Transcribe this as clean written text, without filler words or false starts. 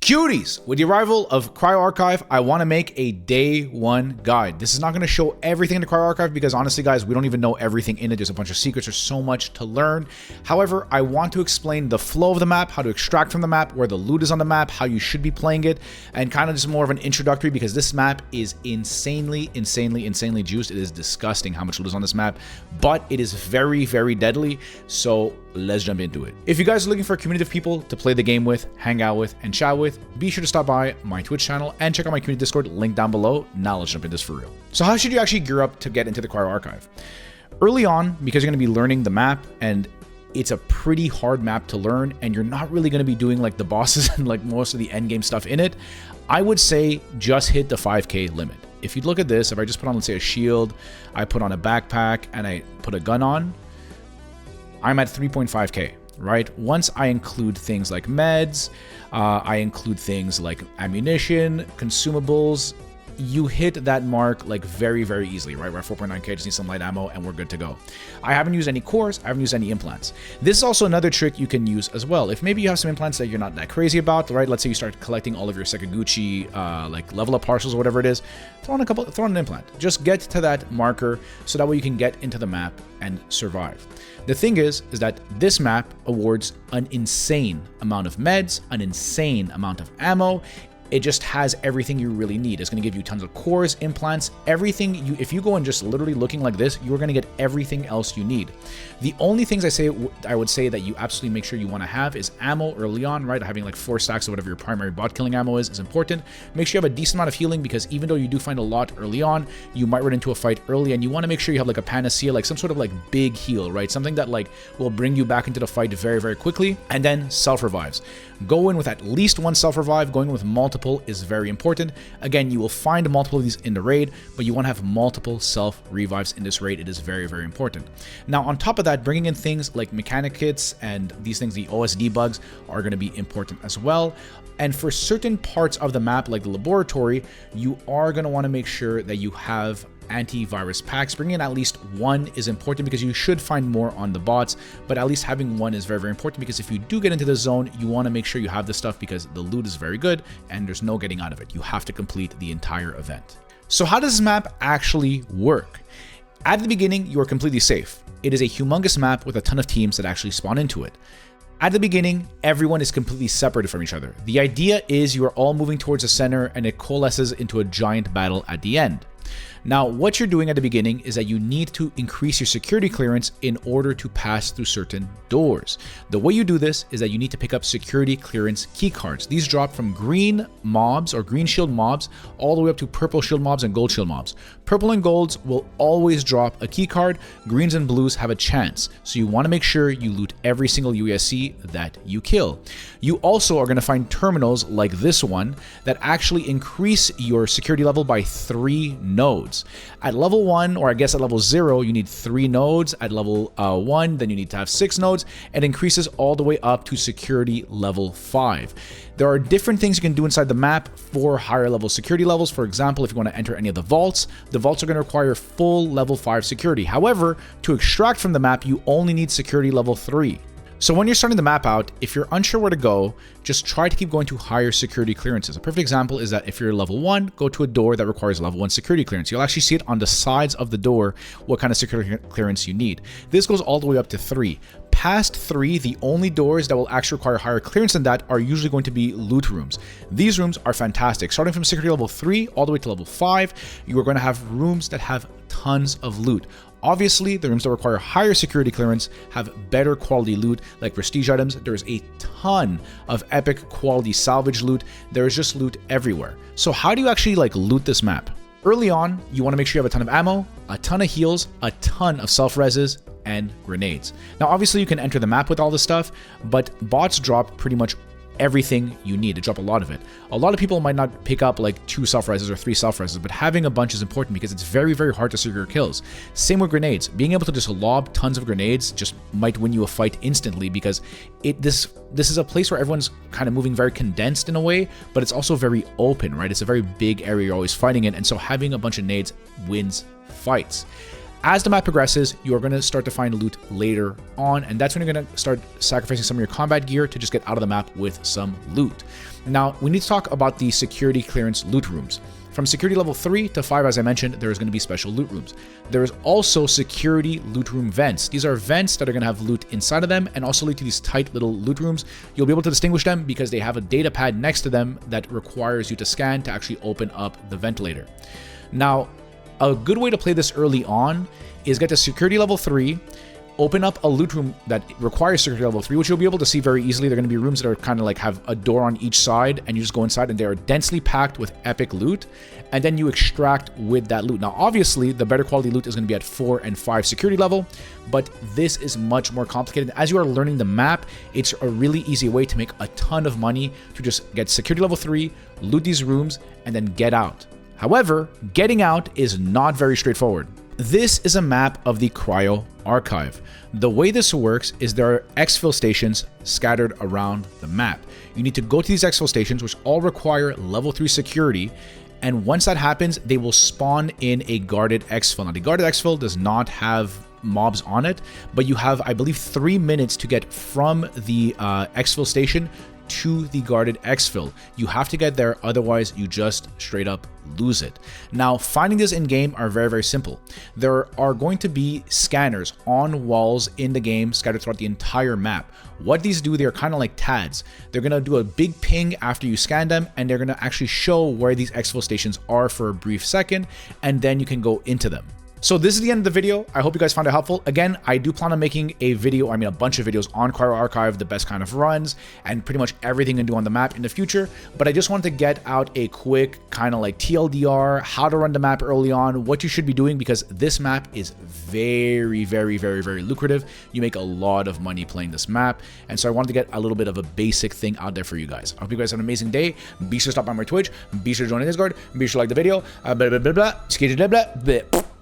Cuties, with the arrival of Cryo Archive, I want to make a day one guide. This is not going to show everything in the Cryo Archive because honestly, guys, we don't even know everything in it. There's a bunch of secrets. There's so much to learn. However, I want to explain the flow of the map, how to extract from the map, where the loot is on the map, how you should be playing it, and kind of just more of an introductory because this map is insanely juiced. It is disgusting how much loot is on this map, but it is very, very deadly. So let's jump into it. If you guys are looking for a community of people to play the game with, hang out with, and chat with, be sure to stop by my Twitch channel and check out my community Discord, link down below. Now let's jump into this for real. So how should you actually gear up to get into the Cryo Archive? Early on, because you're going to be learning the map, and it's a pretty hard map to learn, and you're not really going to be doing like the bosses and like most of the end game stuff in it, I would say just hit the 5k limit. If you look at this, if I just put on, let's say, a shield, I put on a backpack, and I put a gun on, I'm at 3.5k, right? Once I include things like meds, I include things like ammunition, consumables, you hit that mark like very, very easily, right? We're at 4.9k, just need some light ammo, and we're good to go. I haven't used any cores, I haven't used any implants. This is also another trick you can use as well. If maybe you have some implants that you're not that crazy about, right? Let's say you start collecting all of your Sakaguchi, like level up parcels or whatever it is, throw on an implant. Just get to that marker so that way you can get into the map and survive. The thing is that this map awards an insane amount of meds, an insane amount of ammo. It just has everything you really need. It's going to give you tons of cores, implants, everything. If you go and just literally looking like this, you're going to get everything else you need. The only things I would say that you absolutely make sure you want to have is ammo early on, right? Having like 4 stacks of whatever your primary bot killing ammo is important. Make sure you have a decent amount of healing because even though you do find a lot early on, you might run into a fight early, and you want to make sure you have like a panacea, like some sort of like big heal, right? Something that like will bring you back into the fight very, very quickly. And then self-revives. Go in with at least one self-revive. Going with multiple is very important. Again, you will find multiple of these in the raid, but you want to have multiple self-revives in this raid. It is very, very important. Now, on top of that, bringing in things like mechanic kits and these things, the OSD bugs, are going to be important as well. And for certain parts of the map, like the laboratory, you are going to want to make sure that you have antivirus packs. Bringing in at least one is important because you should find more on the bots, but at least having one is very, very important because if you do get into the zone, you want to make sure you have this stuff because the loot is very good and there's no getting out of it. You have to complete the entire event. So how does this map actually work? At the beginning, you are completely safe. It is a humongous map with a ton of teams that actually spawn into it. At the beginning, everyone is completely separated from each other. The idea is you are all moving towards the center and it coalesces into a giant battle at the end. Now, what you're doing at the beginning is that you need to increase your security clearance in order to pass through certain doors. The way you do this is that you need to pick up security clearance key cards. These drop from green mobs or green shield mobs all the way up to purple shield mobs and gold shield mobs. Purple and golds will always drop a key card. Greens and blues have a chance. So you want to make sure you loot every single USC that you kill. You also are going to find terminals like this one that actually increase your security level by 3 nodes. At level 1, or I guess at level 0, you need 3 nodes. At level 1, then you need to have 6 nodes, and increases all the way up to security level 5. There are different things you can do inside the map for higher level security levels. For example, if you want to enter any of the vaults are going to require full level 5 security. However, to extract from the map, you only need security level 3. So when you're starting the map out, if you're unsure where to go, just try to keep going to higher security clearances. A perfect example is that if you're level 1, go to a door that requires level 1 security clearance. You'll actually see it on the sides of the door what kind of security clearance you need. This goes all the way up to 3. Past 3, the only doors that will actually require higher clearance than that are usually going to be loot rooms. These rooms are fantastic. Starting from security level 3 all the way to level 5, you are going to have rooms that have tons of loot. Obviously, the rooms that require higher security clearance have better quality loot, like prestige items. There's a ton of epic quality salvage loot. There's just loot everywhere. So how do you actually like loot this map? Early on, you want to make sure you have a ton of ammo, a ton of heals, a ton of self-reses, and grenades. Now, obviously, you can enter the map with all this stuff, but bots drop pretty much everything you need. They drop a lot of it. A lot of people might not pick up like 2 self-reses or 3 self-reses, but having a bunch is important because it's very, very hard to secure kills. Same with grenades. Being able to just lob tons of grenades just might win you a fight instantly because this is a place where everyone's kind of moving very condensed in a way, but it's also very open, right? It's a very big area you're always fighting in, and so having a bunch of nades wins fights. As the map progresses, you are going to start to find loot later on, and that's when you're going to start sacrificing some of your combat gear to just get out of the map with some loot. Now, we need to talk about the security clearance loot rooms. From security level 3 to 5, as I mentioned, there is going to be special loot rooms. There is also security loot room vents. These are vents that are going to have loot inside of them and also lead to these tight little loot rooms. You'll be able to distinguish them because they have a data pad next to them that requires you to scan to actually open up the ventilator. Now, a good way to play this early on is get to security level 3, open up a loot room that requires security level 3, which you'll be able to see very easily. They're going to be rooms that are kind of like have a door on each side, and you just go inside and they are densely packed with epic loot, and then you extract with that loot. Now, obviously, the better quality loot is going to be at 4 and 5 security level, but this is much more complicated. As you are learning the map, it's a really easy way to make a ton of money to just get security level 3, loot these rooms, and then get out. However, getting out is not very straightforward. This is a map of the Cryo Archive. The way this works is there are exfil stations scattered around the map. You need to go to these exfil stations, which all require level 3 security, and once that happens, they will spawn in a guarded exfil. Now, the guarded exfil does not have mobs on it, but you have, I believe, 3 minutes to get from the exfil station to the guarded exfil. You have to get there, otherwise you just straight up lose it. Now, finding this in game are very, very simple. There are going to be scanners on walls in the game scattered throughout the entire map. What these do, they're kind of like TADs. They're going to do a big ping after you scan them, and they're going to actually show where these exfil stations are for a brief second, and then you can go into them. So this is the end of the video. I hope you guys found it helpful. Again, I do plan on making a video, a bunch of videos on Cryo Archive, the best kind of runs, and pretty much everything you can do on the map in the future. But I just wanted to get out a quick kind of like TLDR, how to run the map early on, what you should be doing, because this map is very, very, very, very lucrative. You make a lot of money playing this map. And so I wanted to get a little bit of a basic thing out there for you guys. I hope you guys have an amazing day. Be sure to stop by my Twitch. Be sure to join the Discord. Be sure to like the video. Blah, blah, blah, blah.